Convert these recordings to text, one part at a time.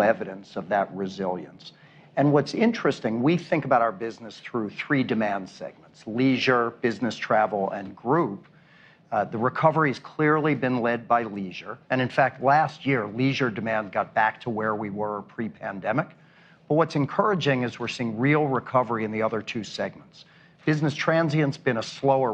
real evidence of that resilience. And what's interesting, we think about our business through three demand segments: leisure, business travel, and group. The recovery has clearly been led by leisure. And in fact, last year, leisure demand got back to where we were pre-pandemic. But what's encouraging is we're seeing real recovery in the other two segments. Business transient's been a slower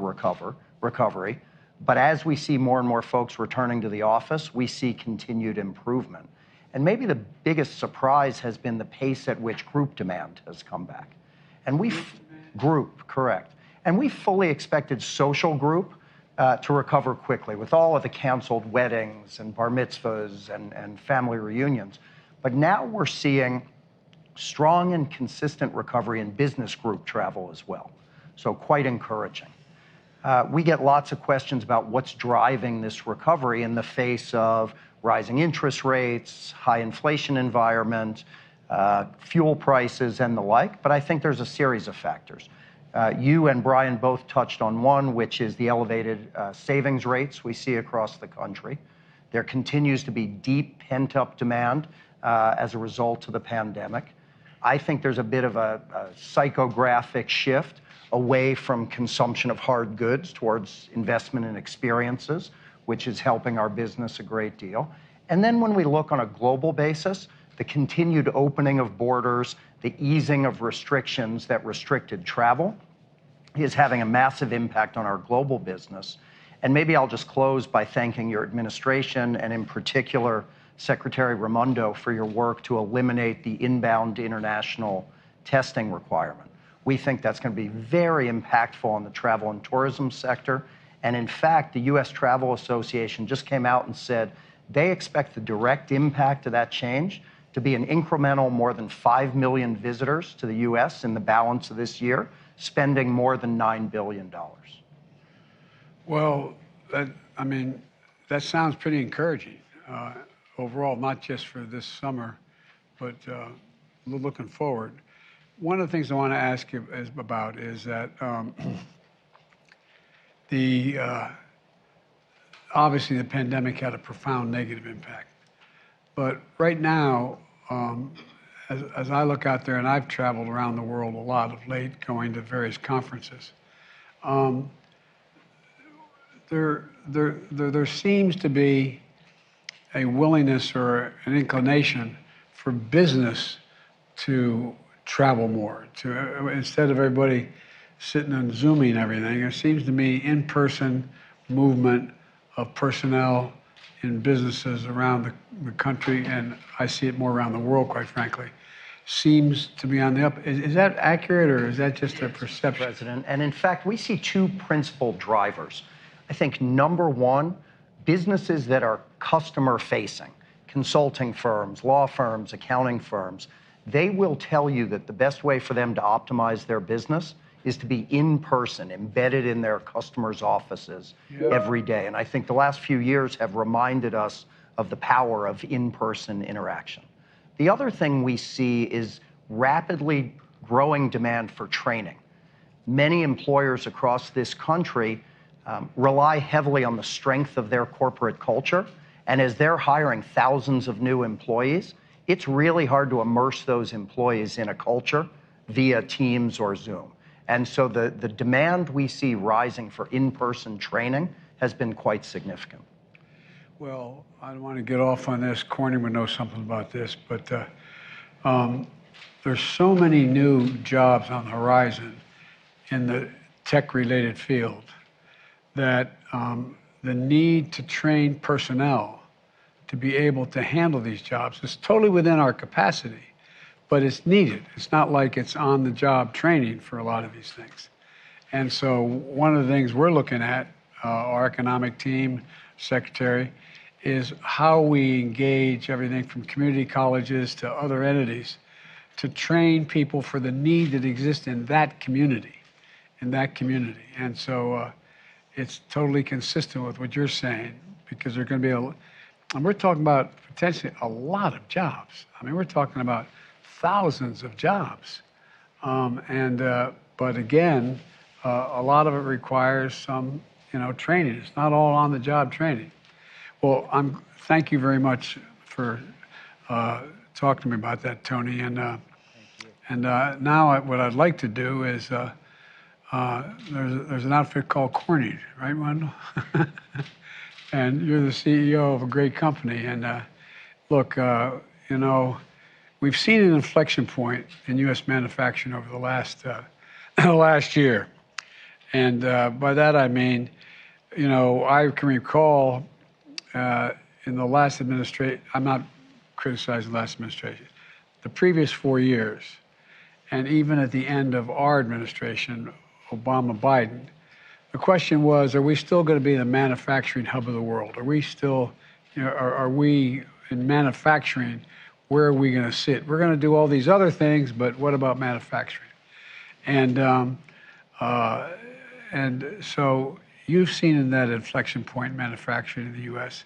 recovery, but as we see more and more folks returning to the office, we see continued improvement. And maybe the biggest surprise has been the pace at which group demand has come back. And group, correct. And we fully expected social group to recover quickly with all of the canceled weddings and bar mitzvahs and family reunions. But now we're seeing strong and consistent recovery in business group travel as well. So quite encouraging. We get lots of questions about what's driving this recovery in the face of rising interest rates, high inflation environment, fuel prices, and the like. But I think there's a series of factors. You and Brian both touched on one, which is the elevated savings rates we see across the country. There continues to be deep pent-up demand as a result of the pandemic. I think there's a bit of a psychographic shift away from consumption of hard goods towards investment in experiences, which is helping our business a great deal. And then when we look on a global basis, the continued opening of borders, the easing of restrictions that restricted travel is having a massive impact on our global business. And maybe I'll just close by thanking your administration and in particular, Secretary Raimondo, for your work to eliminate the inbound international testing requirement. We think that's going to be very impactful on the travel and tourism sector. And in fact, the U.S. Travel Association just came out and said they expect the direct impact of that change to be an incremental more than 5 million visitors to the U.S. in the balance of this year, spending more than $9 billion. Well, that sounds pretty encouraging overall, not just for this summer, but looking forward. One of the things I want to ask you about is that obviously the pandemic had a profound negative impact. But right now, as I look out there, and I've traveled around the world a lot of late, going to various conferences, there seems to be a willingness or an inclination for business to travel more. Instead of everybody sitting and Zooming everything, it seems to me in-person movement of personnel in businesses around the country, and I see it more around the world, quite frankly, seems to be on the up. Is that accurate, or is that just a perception? President, and in fact, we see two principal drivers. I think number one, businesses that are customer-facing, consulting firms, law firms, accounting firms, they will tell you that the best way for them to optimize their business is to be in person, embedded in their customers' offices every day. And I think the last few years have reminded us of the power of in-person interaction. The other thing we see is rapidly growing demand for training. Many employers across this country rely heavily on the strength of their corporate culture. And as they're hiring thousands of new employees, it's really hard to immerse those employees in a culture via Teams or Zoom. And so the demand we see rising for in-person training has been quite significant. Well, I don't want to get off on this. Corning would know something about this, but there's so many new jobs on the horizon in the tech-related field that the need to train personnel to be able to handle these jobs is totally within our capacity, but it's needed. It's not like it's on-the-job training for a lot of these things. And so one of the things we're looking at, our economic team, secretary, is how we engage everything from community colleges to other entities to train people for the need that exists in that community, And so it's totally consistent with what you're saying, because there's going to be and we're talking about potentially a lot of jobs. I mean, we're talking about thousands of jobs. But again, a lot of it requires some, training. It's not all on-the-job training. Well, thank you very much for talking to me about that, Tony. And now what I'd like to do is there's an outfit called Corning, right, Wendell? And you're the CEO of a great company. And look, you know, we've seen an inflection point in U.S. manufacturing over the last year. And by that I mean, you know, I can recall in the last administration, I'm not criticizing the last administration, the previous 4 years, and even at the end of our administration, Obama-Biden, the question was, are we still going to be the manufacturing hub of the world? Are we still, you know, are we in manufacturing, where are we going to sit? We're going to do all these other things, but what about manufacturing? And so you've seen in that inflection point in manufacturing in the U.S.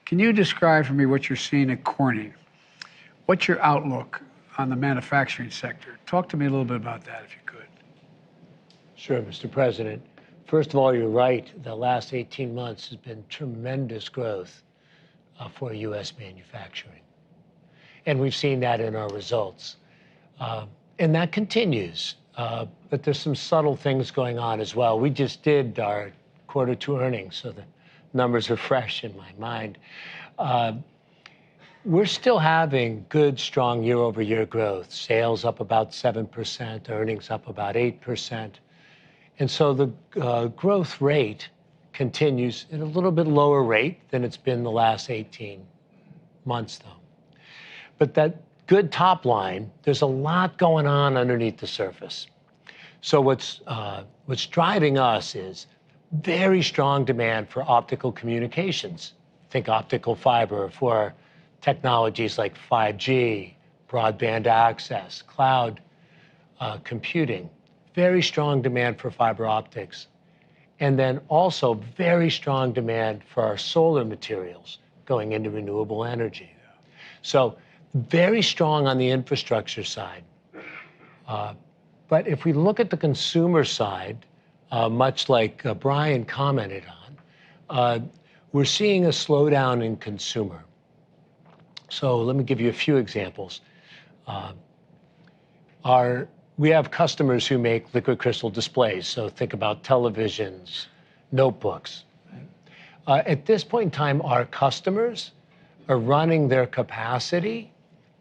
Can you describe for me what you're seeing at Corning? What's your outlook on the manufacturing sector? Talk to me a little bit about that, if you could. Sure, Mr. President. First of all, you're right. The last 18 months has been tremendous growth for U.S. manufacturing. And we've seen that in our results. And that continues. But there's some subtle things going on as well. We just did our Q2 earnings, so the numbers are fresh in my mind. We're still having good, strong year-over-year growth. Sales up about 7%, earnings up about 8%. And so the growth rate continues at a little bit lower rate than it's been the last 18 months, though. But that good top line, there's a lot going on underneath the surface. So what's driving us is very strong demand for optical communications. Think optical fiber for technologies like 5G, broadband access, cloud computing. Very strong demand for fiber optics. And then also very strong demand for our solar materials going into renewable energy. So very strong on the infrastructure side. But if we look at the consumer side, much like Brian commented on, we're seeing a slowdown in consumer. So let me give you a few examples. We have customers who make liquid crystal displays, so think about televisions, notebooks. At this point in time, our customers are running their capacity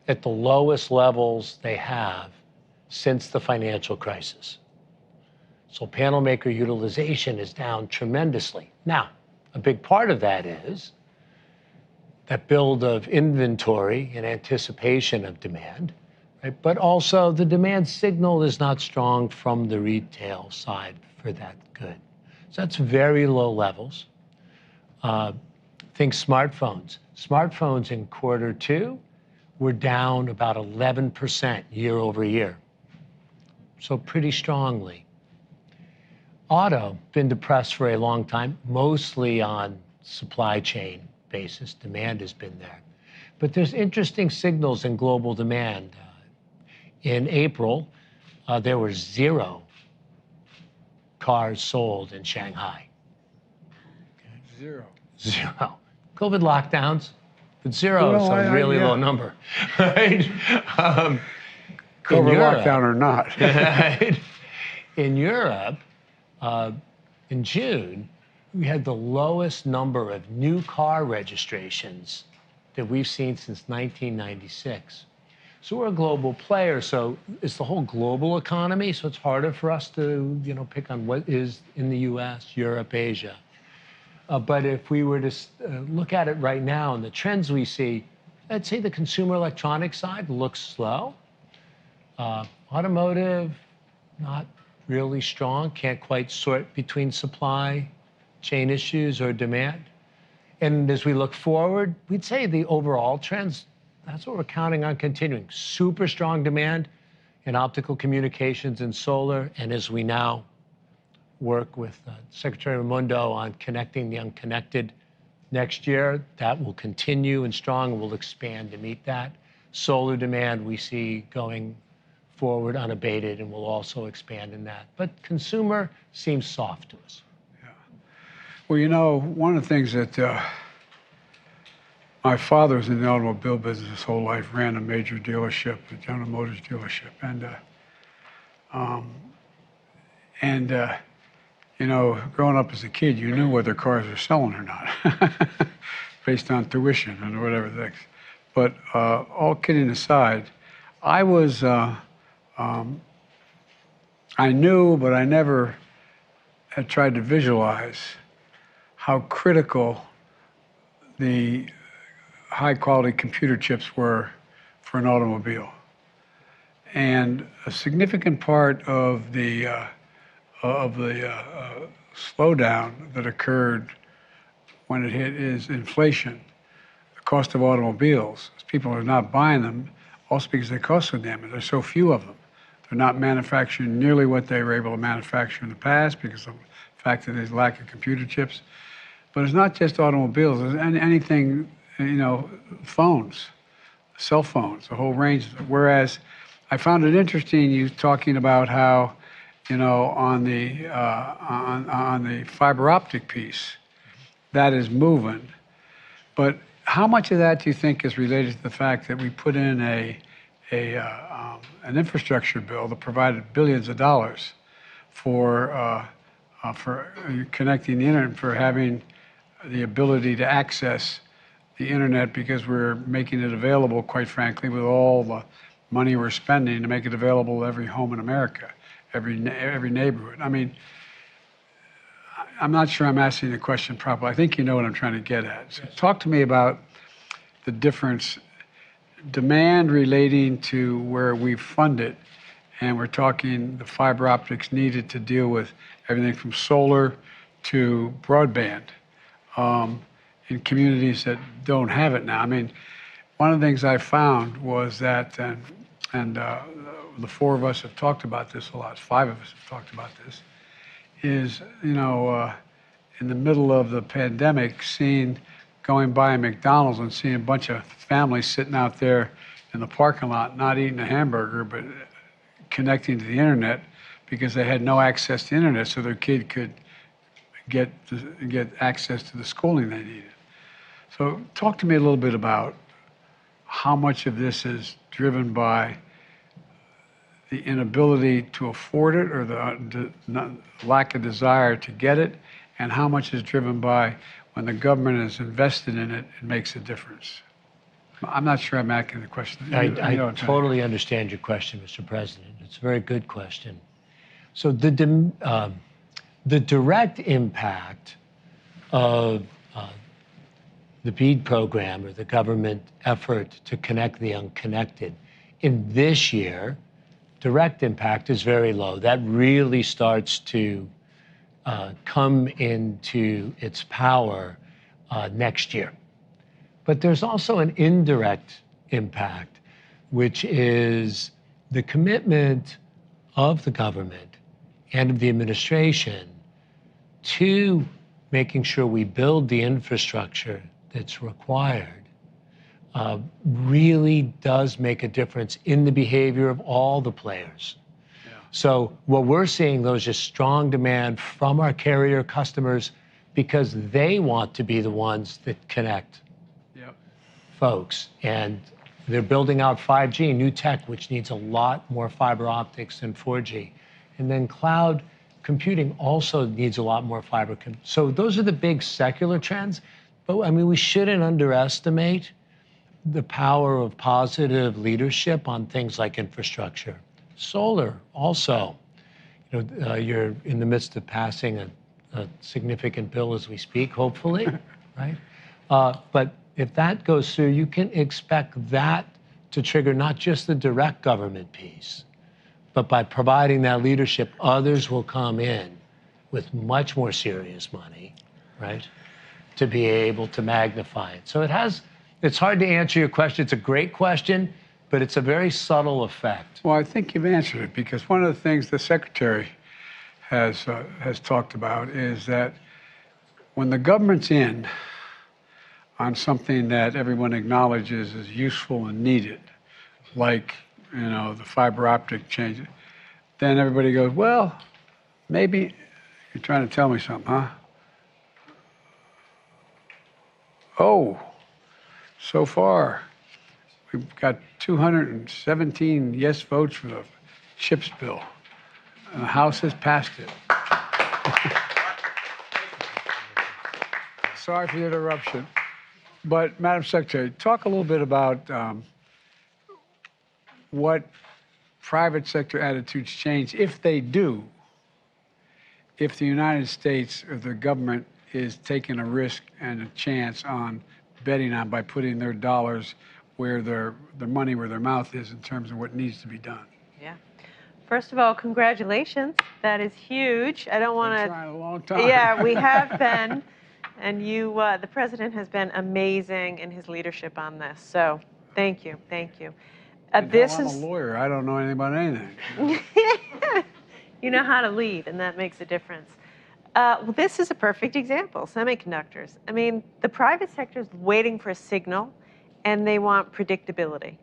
at the lowest levels they have since the financial crisis. So panel maker utilization is down tremendously. Now, a big part of that is that build of inventory in anticipation of demand, right? But also the demand signal is not strong from the retail side for that good. So that's very low levels. Think smartphones. Smartphones in Q2 were down about 11% year over year. So pretty strongly. Auto, been depressed for a long time, mostly on supply chain basis. Demand has been there. But there's interesting signals in global demand. In April, there were 0 cars sold in Shanghai. Okay. 0. COVID lockdowns, but 0 is a really low number, right? COVID lockdown or not. Right? In Europe, in June, we had the lowest number of new car registrations that we've seen since 1996. So we're a global player, so it's the whole global economy, so it's harder for us to, pick on what is in the US, Europe, Asia. But if we were to look at it right now and the trends we see, I'd say the consumer electronics side looks slow. Automotive, not really strong, can't quite sort between supply chain issues or demand. And as we look forward, we'd say the overall trends, that's what we're counting on continuing. Super strong demand in optical communications and solar. And as we now work with Secretary Raimondo on connecting the unconnected next year, that will continue and strong and will expand to meet that. Solar demand we see going forward unabated and will also expand in that. But consumer seems soft to us. Yeah. Well, one of the things that My father was in the automobile business his whole life, ran a major dealership, a General Motors dealership. You know, growing up as a kid, you knew whether cars were selling or not, based on tuition and whatever the heck. But all kidding aside, I was, I knew, but I never had tried to visualize how critical the high quality computer chips were for an automobile. And a significant part of the slowdown that occurred when it hit is inflation, the cost of automobiles. People are not buying them, also because they cost so damn much. There's so few of them. They're not manufacturing nearly what they were able to manufacture in the past because of the fact that there's lack of computer chips. But it's not just automobiles. There's anything, you know, phones, cell phones, a whole range. Whereas I found it interesting you talking about how, you know, on the fiber optic piece, that is moving. But how much of that do you think is related to the fact that we put in an infrastructure bill that provided billions of dollars for connecting the internet, for having the ability to access the internet, because we're making it available, quite frankly, with all the money we're spending to make it available to every home in America, every neighborhood. I mean, I'm not sure I'm asking the question properly. I think you know what I'm trying to get at. So talk to me about the difference, demand relating to where we fund it, and we're talking the fiber optics needed to deal with everything from solar to broadband in communities that don't have it now. I mean, one of the things I found was that, and the four of us have talked about this a lot, five of us have talked about this, is, you know, in the middle of the pandemic, going by a McDonald's and seeing a bunch of families sitting out there in the parking lot, not eating a hamburger, but connecting to the internet because they had no access to the internet, so their kid could get access to the schooling they needed. So talk to me a little bit about how much of this is driven by the inability to afford it, or the lack of desire to get it, and how much is driven by when the government is invested in it, it makes a difference. I'm not sure I'm asking the question. I totally understand your question, Mr. President. It's a very good question. So the direct impact of the BEAD program, or the government effort to connect the unconnected, in this year, direct impact is very low. That really starts to come into its power next year. But there's also an indirect impact, which is the commitment of the government and of the administration to making sure we build the infrastructure that's required. Really does make a difference in the behavior of all the players. Yeah. So what we're seeing, though, is just strong demand from our carrier customers because they want to be the ones that connect folks. And they're building out 5G, new tech, which needs a lot more fiber optics than 4G. And then cloud computing also needs a lot more fiber. So those are the big secular trends. But I mean, we shouldn't underestimate the power of positive leadership on things like infrastructure. Solar also, you know, you're in the midst of passing a significant bill as we speak, hopefully, right? But if that goes through, you can expect that to trigger not just the direct government piece, but by providing that leadership, others will come in with much more serious money, right, to be able to magnify it. So it's hard to answer your question. It's a great question, but it's a very subtle effect. Well, I think you've answered it, because one of the things the Secretary has talked about is that when the government's in on something that everyone acknowledges is useful and needed, like, you know, the fiber optic change, then everybody goes, well, maybe you're trying to tell me something, huh? Oh, So far, we've got 217 yes votes for the CHIPS bill. And the House has passed it. Sorry for the interruption. But, Madam Secretary, talk a little bit about what private sector attitudes change, if they do, if the United States or the government is taking a risk and a chance on betting on by putting their dollars where their money where their mouth is in terms of what needs to be done. Yeah. First of all, congratulations. That is huge. I don't want Been to. trying a long time. Yeah, we have been. And you, the president has been amazing in his leadership on this. So thank you. Thank you. This I'm is. a lawyer. I don't know anything about anything. You know how to lead, and that makes a difference. Well, this is a perfect example, semiconductors. I mean, the private sector is waiting for a signal, and they want predictability.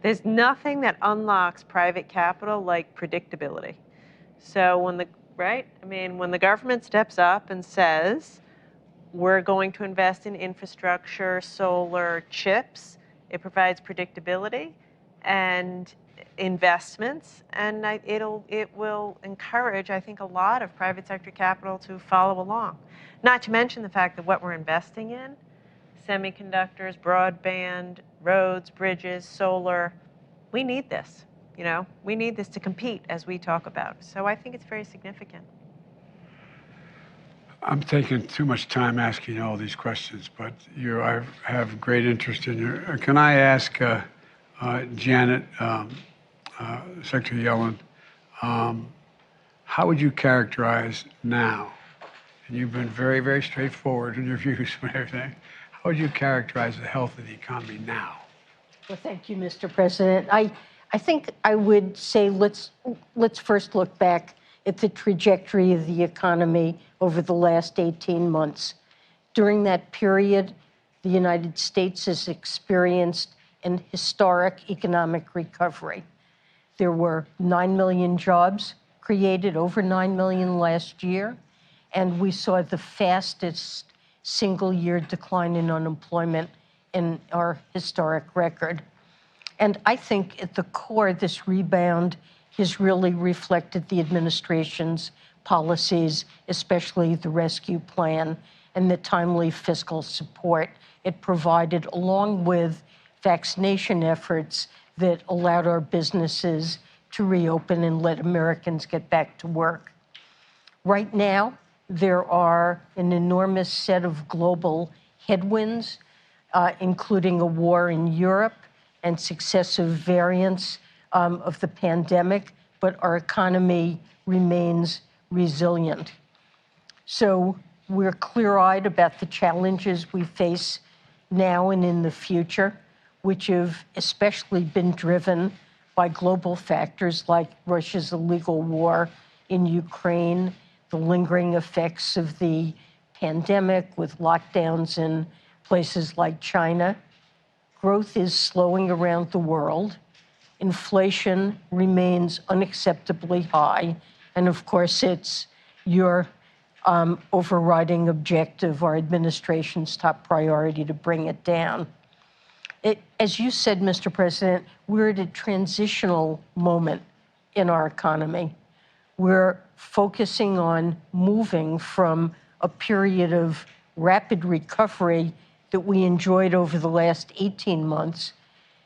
There's nothing that unlocks private capital like predictability. So when the government steps up and says, we're going to invest in infrastructure, solar, chips, it provides predictability and investments, and it will encourage, I think, a lot of private sector capital to follow along. Not to mention the fact that what we're investing in, semiconductors, broadband, roads, bridges, solar, we need this. We need this to compete, as we talk about. So I think it's very significant. I'm taking too much time asking you all these questions, but I have great interest in your. Can I ask Janet, Secretary Yellen, how would you characterize now? And you've been very, very straightforward in your views and everything. How would you characterize the health of the economy now? Well, thank you, Mr. President. I think I would say let's first look back at the trajectory of the economy over the last 18 months. During that period, the United States has experienced an historic economic recovery. There were 9 million jobs created, over 9 million last year, and we saw the fastest single-year decline in unemployment in our historic record. And I think at the core, this rebound has really reflected the administration's policies, especially the rescue plan and the timely fiscal support it provided, along with vaccination efforts that allowed our businesses to reopen and let Americans get back to work. Right now, there are an enormous set of global headwinds, including a war in Europe and successive variants of the pandemic, but our economy remains resilient. So we're clear-eyed about the challenges we face now and in the future, which have especially been driven by global factors like Russia's illegal war in Ukraine, the lingering effects of the pandemic with lockdowns in places like China. Growth is slowing around the world. Inflation remains unacceptably high. And of course, it's your overriding objective, our administration's top priority, to bring it down. As you said, Mr. President, we're at a transitional moment in our economy. We're focusing on moving from a period of rapid recovery that we enjoyed over the last 18 months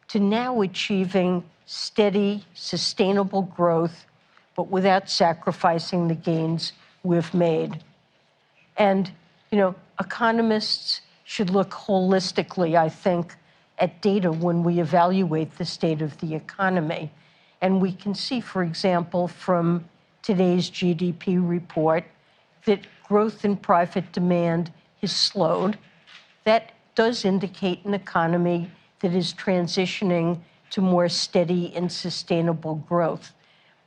to now achieving steady, sustainable growth, but without sacrificing the gains we've made. And, economists should look holistically, I think, at data when we evaluate the state of the economy. And we can see, for example, from today's GDP report, that growth in private demand has slowed. That does indicate an economy that is transitioning to more steady and sustainable growth.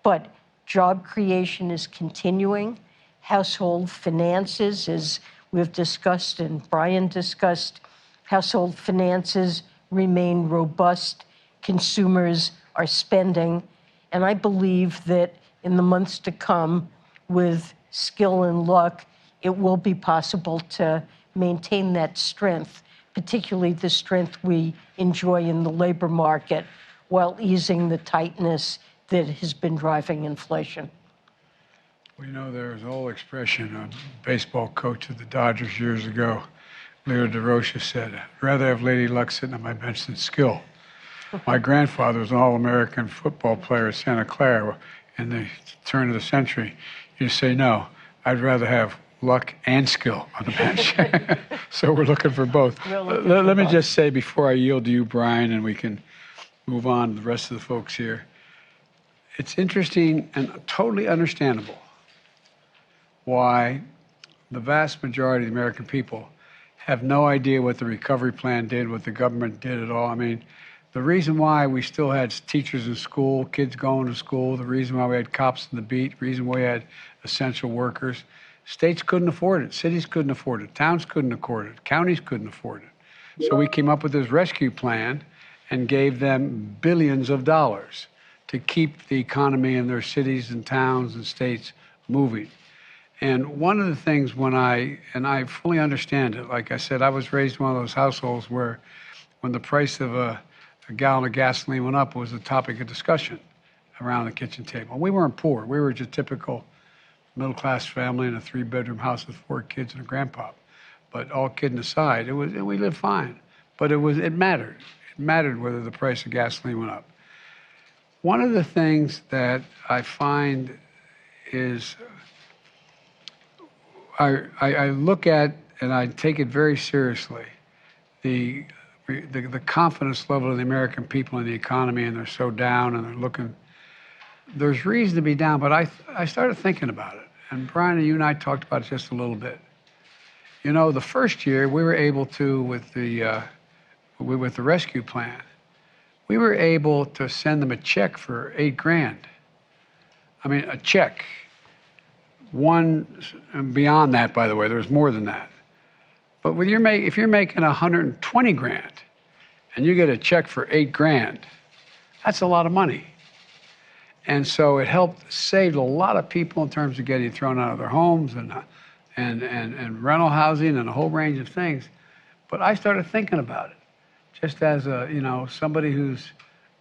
But job creation is continuing. Household finances, as we've discussed and Brian discussed, household finances remain robust. Consumers are spending. And I believe that in the months to come, with skill and luck, it will be possible to maintain that strength. particularly the strength we enjoy in the labor market while easing the tightness that has been driving inflation? Well, there's an old expression, a baseball coach of the Dodgers years ago, Leo DeRocha, said, "I'd rather have Lady Luck sitting on my bench than skill." My grandfather was an All-American football player at Santa Clara in the turn of the century. You say, no, I'd rather have luck and skill on the bench. So we're looking for both. Let me just say before I yield to you, Brian, and we can move on to the rest of the folks here, it's interesting and totally understandable why the vast majority of the American people have no idea what the recovery plan did, what the government did at all. I mean, the reason why we still had teachers in school, kids going to school, the reason why we had cops on the beat, the reason why we had essential workers, states couldn't afford it, cities couldn't afford it, towns couldn't afford it, counties couldn't afford it. So we came up with this rescue plan and gave them billions of dollars to keep the economy in their cities and towns and states moving. And one of the things I fully understand it, like I said, I was raised in one of those households where when the price of a gallon of gasoline went up, it was a topic of discussion around the kitchen table. We weren't poor. We were just typical middle-class family in a 3-bedroom house with 4 kids and a grandpa. But all kidding aside, we lived fine. But it mattered. It mattered whether the price of gasoline went up. One of the things that I find is I look at, and I take it very seriously, the confidence level of the American people in the economy, and they're so down and they're looking. There's reason to be down, but I started thinking about it. And Brian and you and I talked about it just a little bit. The first year we were able to, with the rescue plan, we were able to send them a check for $8,000. I mean, a check. One, beyond that, by the way, there's more than that. But if you're making $120,000 and you get a check for $8,000, that's a lot of money. And so it helped save a lot of people in terms of getting thrown out of their homes and rental housing and a whole range of things. But I started thinking about it, just as somebody who's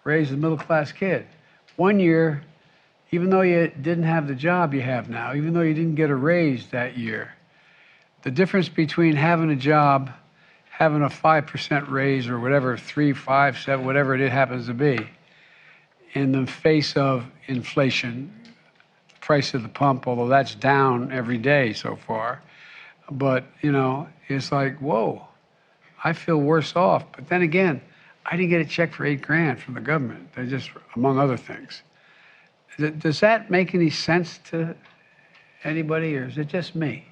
raised a middle-class kid. One year, even though you didn't have the job you have now, even though you didn't get a raise that year, the difference between having a job, having a 5% raise or whatever, 3, 5, 7, whatever it happens to be, in the face of inflation, price of the pump, although that's down every day so far. But, it's like, whoa, I feel worse off. But then again, I didn't get a check for $8,000 from the government. They just, among other things. Does that make any sense to anybody, or is it just me?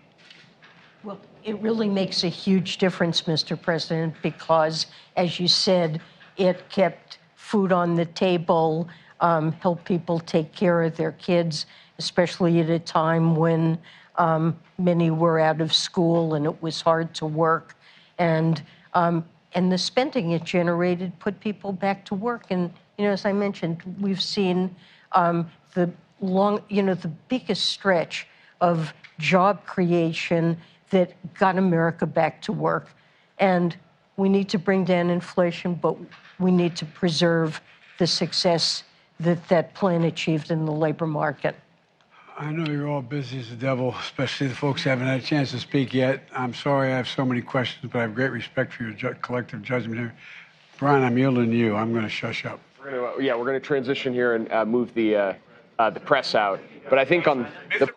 Well, it really makes a huge difference, Mr. President, because, as you said, it kept food on the table, helped people take care of their kids, especially at a time when many were out of school and it was hard to work. And the spending it generated put people back to work. And, as I mentioned, we've seen the biggest stretch of job creation that got America back to work. And we need to bring down inflation, but we need to preserve the success that plan achieved in the labor market. I know you're all busy as the devil, especially the folks who haven't had a chance to speak yet. I'm sorry I have so many questions, but I have great respect for your collective judgment here. Brian, I'm yielding to you. I'm going to shush up. We're going to transition here and move the press out. But I think on the